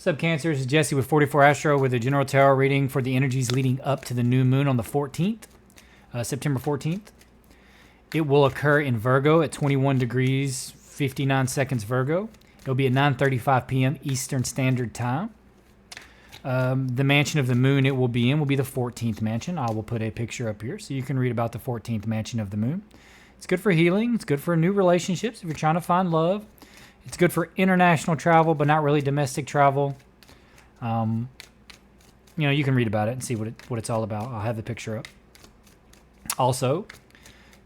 What's up, Cancer? This is Jesse with 44 Astro with a general tarot reading for the energies leading up to the new moon on the 14th, September 14th. It will occur in Virgo at 21 degrees 59 seconds Virgo. It'll be at 9:35 p.m. Eastern Standard Time. The mansion of the moon it will be in will be the 14th mansion. I will put a picture up here so you can read about the 14th mansion of the moon. It's good for healing. It's good for new relationships if you're trying to find love. It's good for international travel, but not really domestic travel. You can read about it and see what it's all about. I'll have the picture up. Also,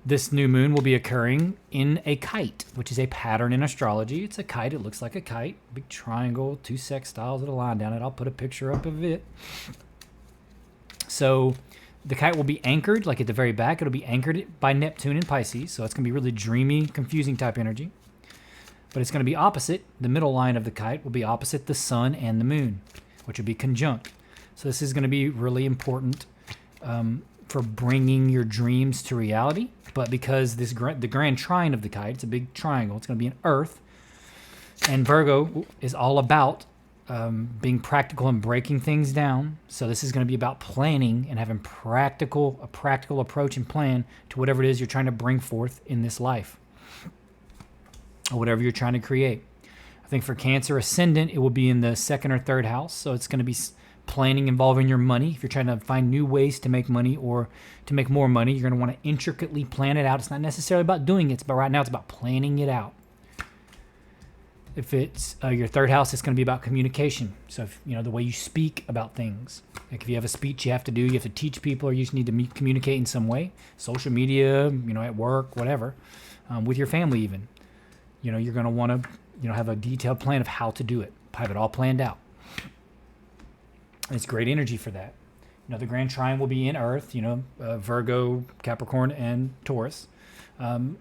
this new moon will be occurring in a kite, which is a pattern in astrology. It's a kite. It looks like a kite. Big triangle, two sextiles with a line down it. I'll put a picture up of it. So the kite will be anchored, like at the very back. It'll be anchored by Neptune in Pisces. So it's going to be really dreamy, confusing type energy. But it's going to be opposite. The middle line of the kite will be opposite the sun and the moon, which will be conjunct. So this is going to be really important for bringing your dreams to reality. But because the grand trine of the kite, it's a big triangle. It's going to be an Earth. And Virgo is all about being practical and breaking things down. So this is going to be about planning and having a practical approach and plan to whatever it is you're trying to bring forth in this life, or whatever you're trying to create. I think for Cancer Ascendant, it will be in the second or third house. So it's going to be planning involving your money. If you're trying to find new ways to make money or to make more money, you're going to want to intricately plan it out. It's not necessarily about doing it, but right now it's about planning it out. If it's your third house, it's going to be about communication. So if, the way you speak about things. Like if you have a speech you have to do, you have to teach people, or you just need to communicate in some way. Social media, at work, whatever. With your family even. You're going to want to, have a detailed plan of how to do it. Have it all planned out. It's great energy for that. The Grand Trine will be in Earth, Virgo, Capricorn, and Taurus.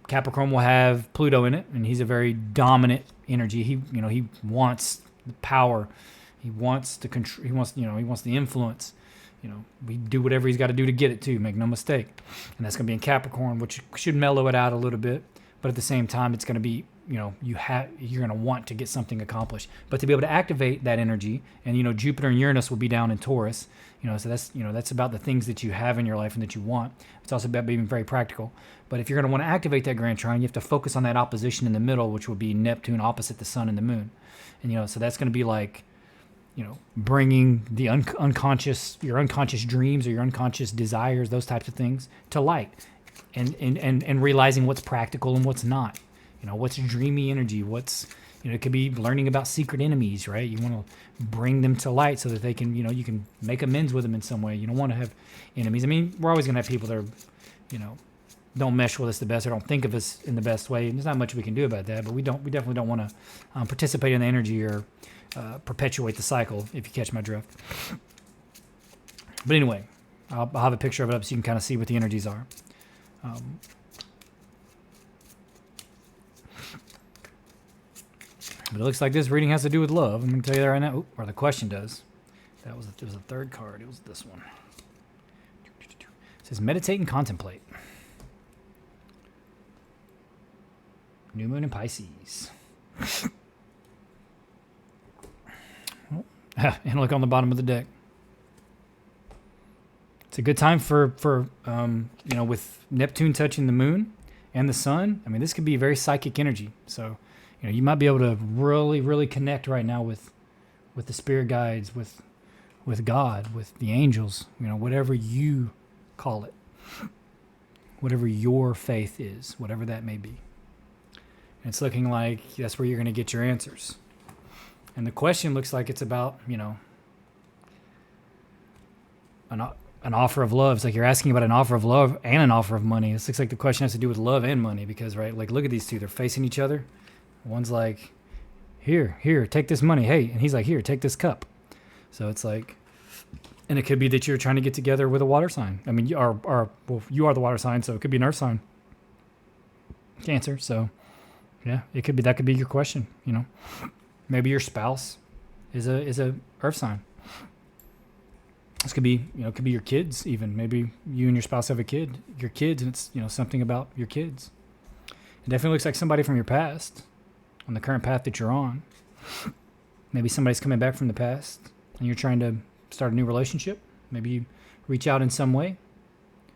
Capricorn will have Pluto in it, and he's a very dominant energy. He wants the power. He wants the control. He wants the influence. We do whatever he's got to do to get it too. Make no mistake. And that's going to be in Capricorn, which should mellow it out a little bit. But at the same time, it's going to be, you're going to want to get something accomplished. But to be able to activate that energy, and Jupiter and Uranus will be down in Taurus, so that's about the things that you have in your life and that you want. It's also about being very practical. But if you're going to want to activate that Grand Trine, you have to focus on that opposition in the middle, which will be Neptune opposite the sun and the moon. And so that's going to be like, bringing the your unconscious dreams or your unconscious desires, those types of things, to light, and realizing what's practical and what's not. What's dreamy energy, it could be learning about secret enemies, right? You want to bring them to light so that they can, you can make amends with them in some way. You don't want to have enemies. I mean, we're always going to have people that are, don't mesh with us the best or don't think of us in the best way. And there's not much we can do about that, but we definitely don't want to participate in the energy or perpetuate the cycle, if you catch my drift. But anyway, I'll have a picture of it up so you can kind of see what the energies are. But it looks like this reading has to do with love. I'm going to tell you that right now. Or the question does. It was the third card. It was this one. It says, meditate and contemplate. New moon in Pisces. And look on the bottom of the deck. It's a good time for with Neptune touching the moon and the sun. I mean, this could be very psychic energy. So, you might be able to really, really connect right now with the spirit guides, with God, with the angels, whatever you call it, whatever your faith is, whatever that may be. And it's looking like that's where you're going to get your answers. And the question looks like it's about, an offer of love. It's like you're asking about an offer of love and an offer of money. This looks like the question has to do with love and money because, right, like look at these two. They're facing each other. One's like, here, take this money. Hey, and he's like, here, take this cup. So it's like, and it could be that you're trying to get together with a water sign. I mean, you are the water sign, so it could be an earth sign. Cancer. So yeah, that could be your question. Maybe your spouse is a earth sign. This could be, it could be your kids even. Maybe you and your spouse have your kids, and it's, something about your kids. It definitely looks like somebody from your past on the current path that you're on. Maybe somebody's coming back from the past and you're trying to start a new relationship. Maybe you reach out in some way,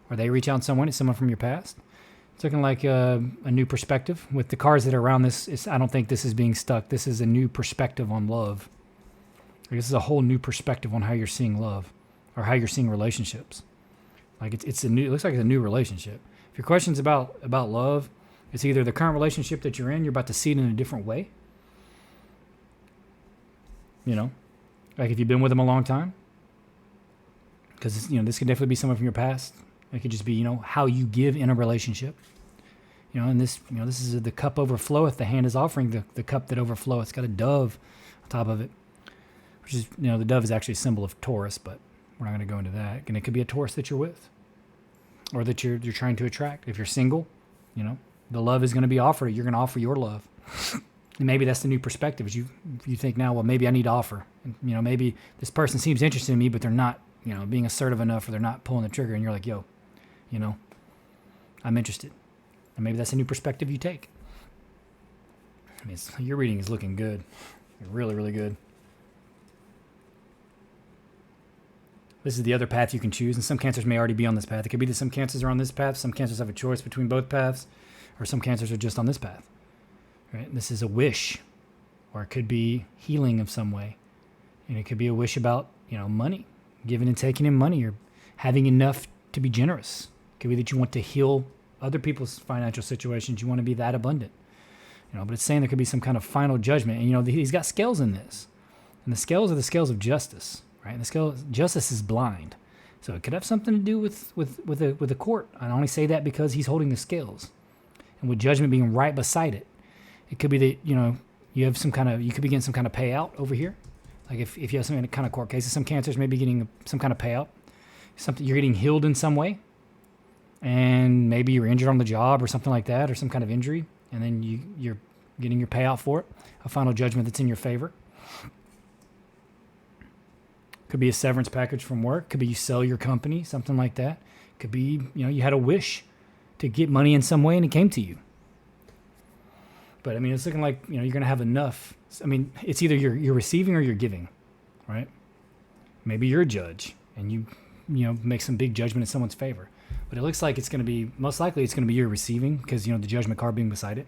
or they reach out in some way to someone from your past. It's looking like a new perspective. With the cards that are around this, I don't think this is being stuck. This is a new perspective on love. This is a whole new perspective on how you're seeing love or how you're seeing relationships. Like it looks like it's a new relationship. If your question's about love, it's either the current relationship that you're in, you're about to see it in a different way. You know, like if you've been with them a long time, because this could definitely be someone from your past. It could just be how you give in a relationship. And this is the cup overfloweth. The hand is offering the cup that overfloweth. It's got a dove on top of it, which is the dove is actually a symbol of Taurus, but we're not going to go into that. And it could be a Taurus that you're with, or that you're trying to attract. If you're single, the love is going to be offered. You're going to offer your love. And maybe that's the new perspective. Is you think now, well, maybe I need to offer. And, maybe this person seems interested in me, but they're not, being assertive enough, or they're not pulling the trigger. And you're like, yo, I'm interested. And maybe that's a new perspective you take. I mean, your reading is looking good. Really, really good. This is the other path you can choose, and some cancers may already be on this path. It could be that some cancers are on this path, some cancers have a choice between both paths, or some cancers are just on this path. Right? This is a wish, or it could be healing of some way. And it could be a wish about, money, giving and taking in money, or having enough to be generous. It could be that you want to heal other people's financial situations. You want to be that abundant. But it's saying there could be some kind of final judgment. And, he's got scales in this. And the scales are the scales of justice, right? And the scale justice is blind. So it could have something to do with the court. I only say that because he's holding the scales. And with judgment being right beside it, it could be that, you have you could be getting some kind of payout over here. Like if you have some kind of court cases, some cancers may be getting some kind of payout. Something you're getting healed in some way. And maybe you're injured on the job or something like that, or some kind of injury. And then you're getting your payout for it. A final judgment that's in your favor. Could be a severance package from work. Could be you sell your company, something like that. Could be, you had a wish to get money in some way and it came to you. But I mean, it's looking like, you're going to have enough. I mean, it's either you're receiving or you're giving, right? Maybe you're a judge and you make some big judgment in someone's favor. But it looks like it's going to be, most likely it's going to be you're receiving because, the judgment card being beside it.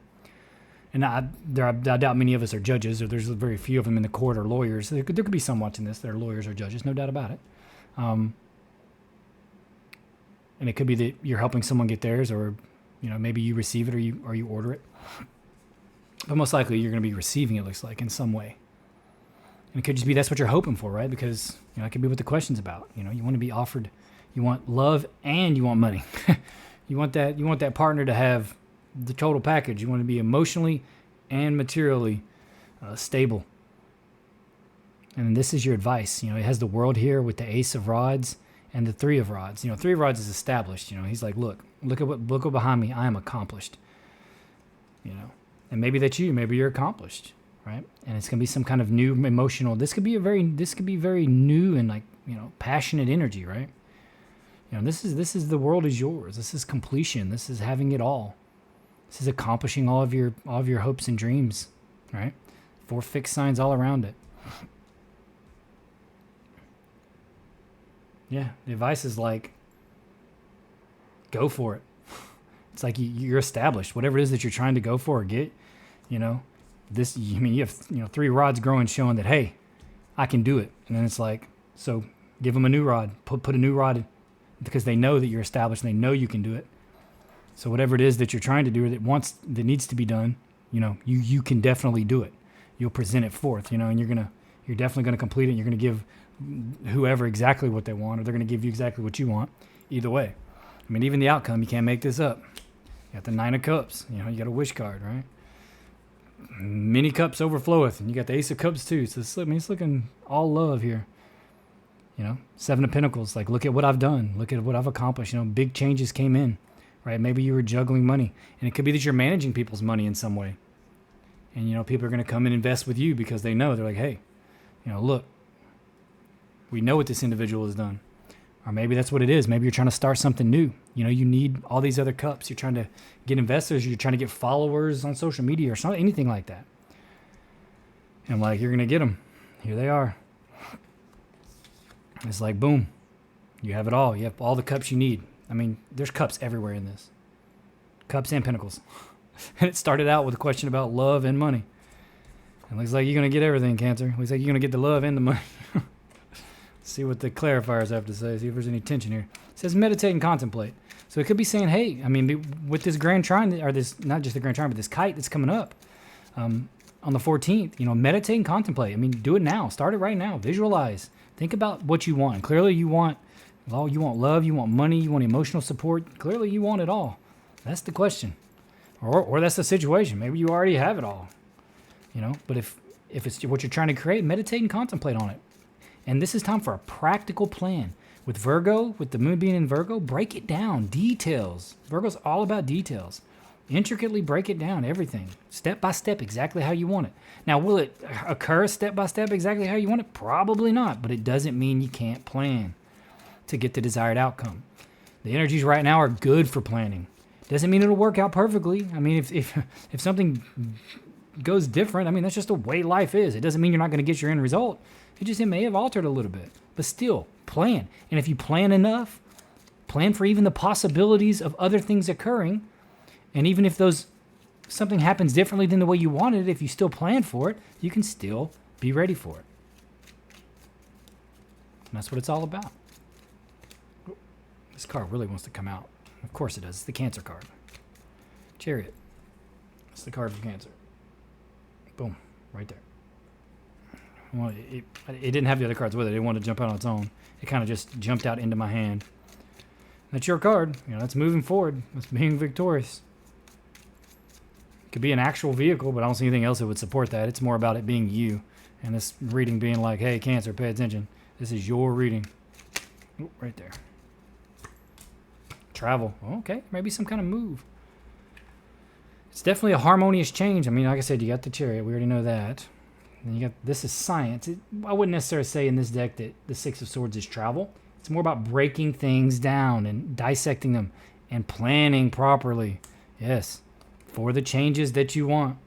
And I doubt many of us are judges, or there's very few of them in the court or lawyers. There could be some watching this that are lawyers or judges, no doubt about it. And it could be that you're helping someone get theirs, or, maybe you receive it or you order it. But most likely you're going to be receiving it, looks like, in some way. And it could just be that's what you're hoping for, right? Because, it could be what the question's about. You want to be offered, you want love and you want money. You want that partner to have the total package. You want to be emotionally and materially stable. And this is your advice. It has the world here with the Ace of Rods and the Three of Rods. Three of Rods is established. He's like, look what behind me. I am accomplished. And maybe that's you. Maybe you're accomplished, right? And it's gonna be some kind of new emotional. This could be very new and passionate energy, right? This is the world is yours. This is completion. This is having it all. This is accomplishing all of your hopes and dreams, right? 4 fixed signs all around it. Yeah, the advice is like, go for it. It's like you're established. Whatever it is that you're trying to go for or get, this. You have 3 rods growing, showing that, hey, I can do it. And then it's like, so give them a new rod. Put a new rod in, because they know that you're established and they know you can do it. So whatever it is that you're trying to do or that needs to be done, you can definitely do it. You'll present it forth, and you're definitely gonna complete it. And you're gonna give whoever exactly what they want, or they're gonna give you exactly what you want. Either way, I mean, even the outcome, you can't make this up. You got the 9 of Cups. You got a wish card, right? Many cups overfloweth, and you got the Ace of Cups too. So it's looking all love here. 7 of Pentacles. Like, look at what I've done. Look at what I've accomplished. Big changes came in, right? Maybe you were juggling money, and it could be that you're managing people's money in some way. And people are going to come and invest with you because they know, they're like, hey, look, we know what this individual has done. Or maybe that's what it is. Maybe you're trying to start something new. You need all these other cups. You're trying to get investors. You're trying to get followers on social media or something, anything like that. And you're going to get them. Here they are. It's like, boom. You have it all. You have all the cups you need. I mean, there's cups everywhere in this. Cups and pentacles. And it started out with a question about love and money. It looks like you're going to get everything, Cancer. It looks like you're going to get the love and the money. See what the clarifiers have to say. See if there's any tension here. It says meditate and contemplate. So it could be saying, hey, I mean, with this grand trine, or this, not just the grand trine, but this kite that's coming up on the 14th, meditate and contemplate. I mean, do it now. Start it right now. Visualize. Think about what you want. Clearly you want love, you want money, you want emotional support. Clearly you want it all. That's the question. Or that's the situation. Maybe you already have it all. But if it's what you're trying to create, meditate and contemplate on it. And this is time for a practical plan. With Virgo, with the moon being in Virgo, break it down. Details. Virgo's all about details. Intricately break it down, everything. Step by step, exactly how you want it. Now, will it occur step by step exactly how you want it? Probably not, but it doesn't mean you can't plan to get the desired outcome. The energies right now are good for planning. Doesn't mean it'll work out perfectly. I mean, if something goes different, I mean, that's just the way life is. It doesn't mean you're not going to get your end result. It may have altered a little bit, but still, plan. And if you plan enough, plan for even the possibilities of other things occurring. And even if something happens differently than the way you wanted it, if you still plan for it, you can still be ready for it. And that's what it's all about. This card really wants to come out. Of course it does. It's the Cancer card. Chariot. It's the card for Cancer. Boom. Right there. Well, it didn't have the other cards with it. It wanted to jump out on its own. It kind of just jumped out into my hand. That's your card. That's moving forward. That's being victorious. It could be an actual vehicle, but I don't see anything else that would support that. It's more about it being you. And this reading being like, hey, Cancer, pay attention. This is your reading. Ooh, right there. Travel. Okay, maybe some kind of move. It's definitely a harmonious change. I mean, like I said, you got the Chariot. We already know that. And you got, this is science. I wouldn't necessarily say in this deck that the Six of Swords is travel. It's more about breaking things down and dissecting them and planning properly. Yes, for the changes that you want,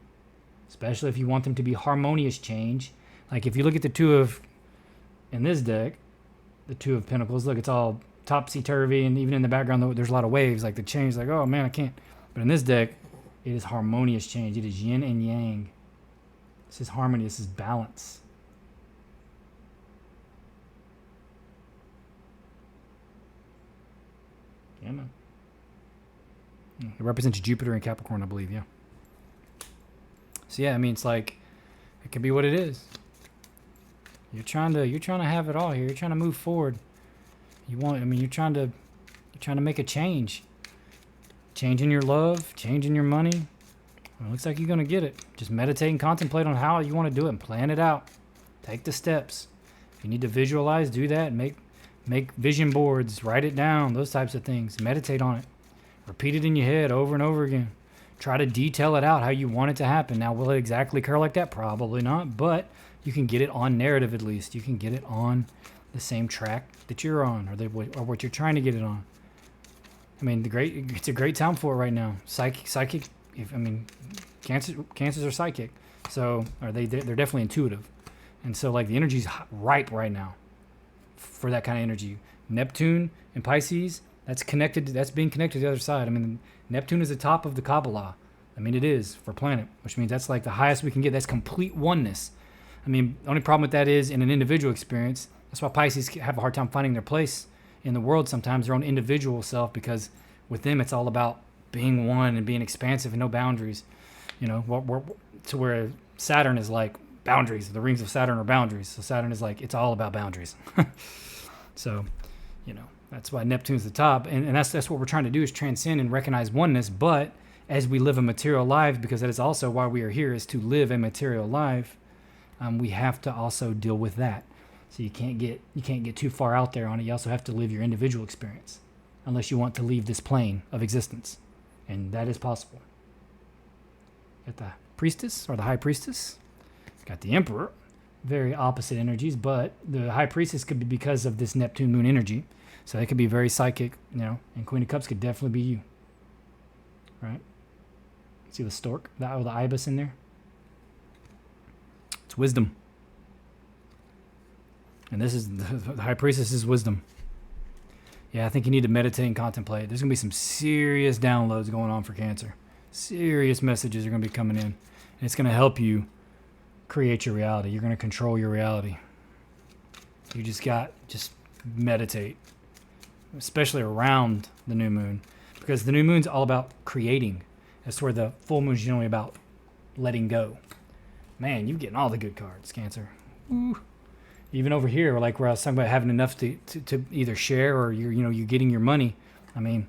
especially if you want them to be harmonious change. Like if you look at in this deck, the Two of Pentacles, look, it's all topsy-turvy, and even in the background, there's a lot of waves, like the change, like, oh man, I can't. But in this deck, it is harmonious change. It is yin and yang. This is harmony. This is balance. Yeah, man. It represents Jupiter and Capricorn, I believe, yeah. So yeah, I mean, it's like, it could be what it is. You're trying to have it all here. You're trying to move forward. You're trying to make a change. Change in your love, change in your money. Well, it looks like you're going to get it. Just meditate and contemplate on how you want to do it and plan it out. Take the steps. If you need to visualize, do that. Make vision boards, write it down, those types of things. Meditate on it. Repeat it in your head over and over again. Try to detail it out how you want it to happen. Now, will it exactly occur like that? Probably not, but you can get it on narrative at least. You can get it on the same track that you're on, or what you're trying to get it on. I mean, it's a great time for it right now. Psychic. Cancers are psychic, so they're definitely intuitive, and so like the energy's ripe right now for that kind of energy. Neptune and Pisces, that's being connected to the other side. I mean, Neptune is the top of the Kabbalah. I mean, it is for planet, which means that's like the highest we can get. That's complete oneness. I mean, the only problem with that is in an individual experience. That's why Pisces have a hard time finding their place in the world sometimes, their own individual self, because with them it's all about being one and being expansive and no boundaries. To where Saturn is like boundaries. The rings of Saturn are boundaries. So Saturn is like, it's all about boundaries. So, that's why Neptune's the top. And that's what we're trying to do, is transcend and recognize oneness. But as we live a material life, because that is also why we are here, is to live a material life, we have to also deal with that. So you can't get too far out there on it. You also have to live your individual experience, unless you want to leave this plane of existence. And that is possible. Got the Priestess, or the High Priestess. Got the Emperor. Very opposite energies, but the High Priestess could be because of this Neptune moon energy. So they could be very psychic, and Queen of Cups could definitely be you. Right? See the stork? The ibis in there? It's wisdom. And this is the High Priestess is wisdom. Yeah, I think you need to meditate and contemplate. There's going to be some serious downloads going on for Cancer. Serious messages are going to be coming in. And it's going to help you create your reality. You're going to control your reality. You just meditate, especially around the new moon, because the new moon's all about creating. That's where the full moon's generally about letting go. Man, you're getting all the good cards, Cancer. Ooh. Even over here, like where I was talking about having enough to either share or you're getting your money. I mean,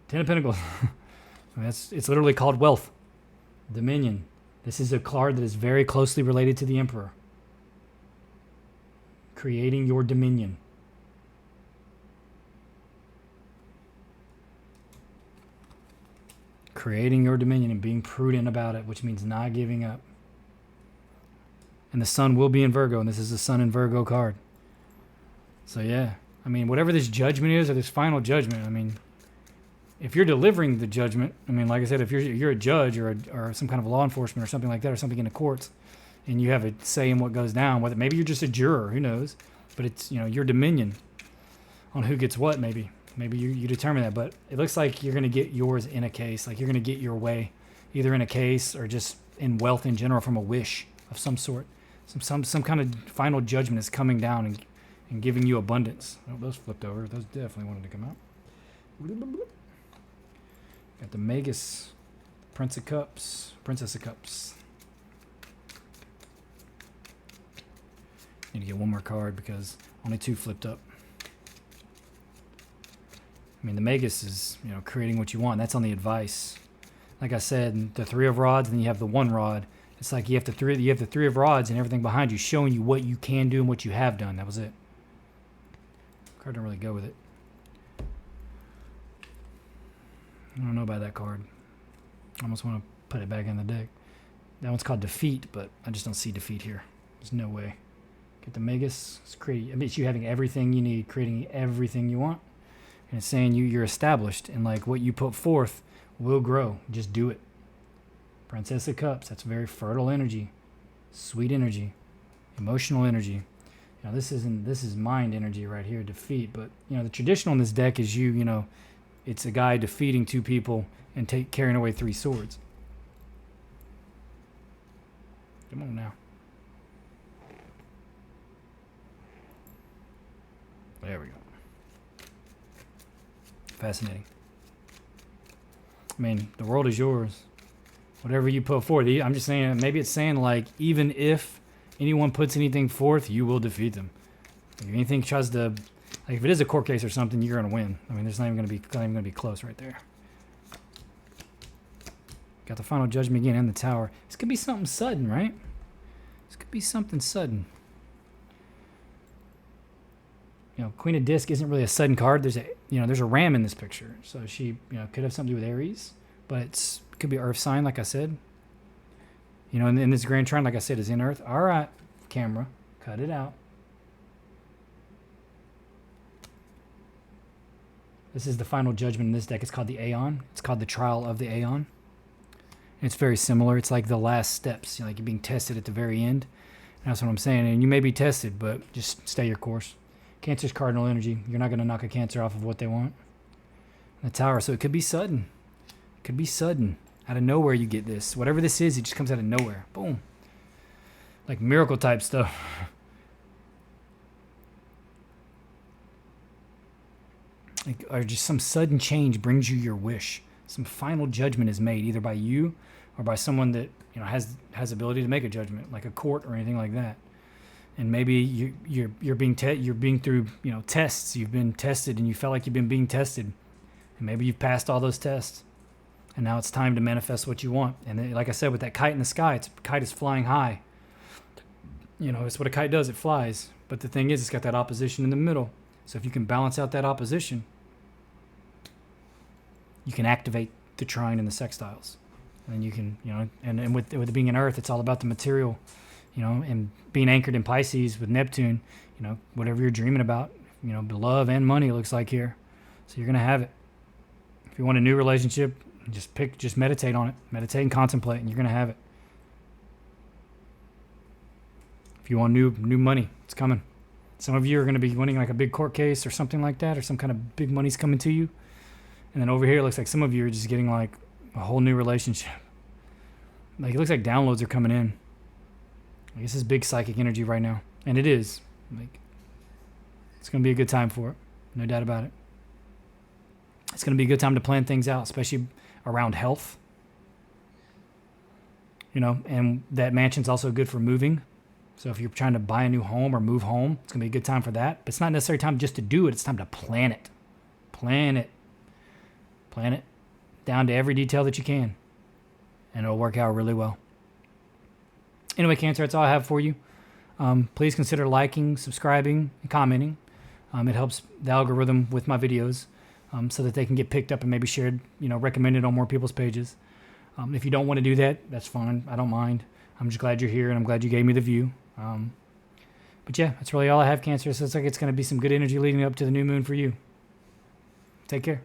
Ten of Pentacles. I mean, it's literally called wealth. Dominion. This is a card that is very closely related to the Emperor. Creating your dominion. Creating your dominion and being prudent about it, which means not giving up. And the sun will be in Virgo, and this is the sun in Virgo card. So yeah, I mean, whatever this judgment is, or this final judgment, I mean, if you're delivering the judgment, I mean, like I said, if you're a judge or some kind of law enforcement or something like that, or something in the courts, and you have a say in what goes down, whether maybe you're just a juror, who knows? But it's, your dominion on who gets what, maybe you determine that. But it looks like you're going to get yours in a case, like you're going to get your way, either in a case or just in wealth in general from a wish of some sort. Some kind of final judgment is coming down and giving you abundance. Oh, those flipped over. Those definitely wanted to come out. Got the Magus, Prince of Cups, Princess of Cups. Need to get one more card because only two flipped up. I mean, the Magus is, creating what you want. That's on the advice. Like I said, the Three of Rods, and then you have the One Rod. It's like you have the Three of Rods and everything behind you showing you what you can do and what you have done. That was it. Card don't really go with it. I don't know about that card. I almost want to put it back in the deck. That one's called Defeat, but I just don't see defeat here. There's no way. Get the Magus. It's you having everything you need, creating everything you want. And it's saying you're established, and like what you put forth will grow. Just do it. Princess of Cups, that's very fertile energy, sweet energy, emotional energy. This is mind energy right here, defeat. But the traditional in this deck is it's a guy defeating two people and carrying away three swords. Come on now. There we go. Fascinating. I mean, the world is yours. Whatever you put forth. I'm just saying, maybe it's saying like, even if anyone puts anything forth, you will defeat them. If anything tries to, like if it is a court case or something, you're going to win. I mean, there's not even going to be close right there. Got the final judgment again and the Tower. This could be something sudden, right? This could be something sudden. Queen of Disc isn't really a sudden card. There's a ram in this picture. So she, could have something to do with Aries, but it could be Earth sign, like I said. And this Grand Trine, like I said, is in Earth. All right, camera, cut it out. This is the final judgment in this deck. It's called the Aeon. It's called the Trial of the Aeon. It's very similar. It's like the last steps. Like you're being tested at the very end. And that's what I'm saying. And you may be tested, but just stay your course. Cancer's cardinal energy. You're not going to knock a Cancer off of what they want. The Tower. So it could be sudden. It could be sudden. Out of nowhere you get this. Whatever this is, it just comes out of nowhere. Boom. Like miracle type stuff. Or just some sudden change brings you your wish. Some final judgment is made either by you or by someone that has ability to make a judgment, like a court or anything like that. And maybe you're being through tests. You've been tested and you felt like you've been being tested, and maybe you've passed all those tests, and now it's time to manifest what you want. And then, like I said, with that kite in the sky, kite is flying high. It's what a kite does. It flies. But the thing is, it's got that opposition in the middle. So if you can balance out that opposition, you can activate the trine and the sextiles. And then you can, and with it being in Earth, it's all about the material, and being anchored in Pisces with Neptune, whatever you're dreaming about, love and money, it looks like here. So you're going to have it. If you want a new relationship, just meditate on it. Meditate and contemplate, and you're going to have it. If you want new money, it's coming. Some of you are going to be winning like a big court case or something like that, or some kind of big money's coming to you. And then over here, it looks like some of you are just getting like a whole new relationship. Like, it looks like downloads are coming in. Like, this is big psychic energy right now. And it is. Like, it's going to be a good time for it. No doubt about it. It's going to be a good time to plan things out, especially around health. You know, and that mansion's also good for moving. So if you're trying to buy a new home or move home, it's going to be a good time for that. But it's not necessarily time just to do it. It's time to plan it. Plan it. Plan it down to every detail that you can. And it'll work out really well. Anyway, Cancer, that's all I have for you. Please consider liking, subscribing, and commenting. It helps the algorithm with my videos so that they can get picked up and maybe shared, recommended on more people's pages. If you don't want to do that, that's fine. I don't mind. I'm just glad you're here, and I'm glad you gave me the view. But yeah, that's really all I have, Cancer. So it's like it's going to be some good energy leading up to the new moon for you. Take care.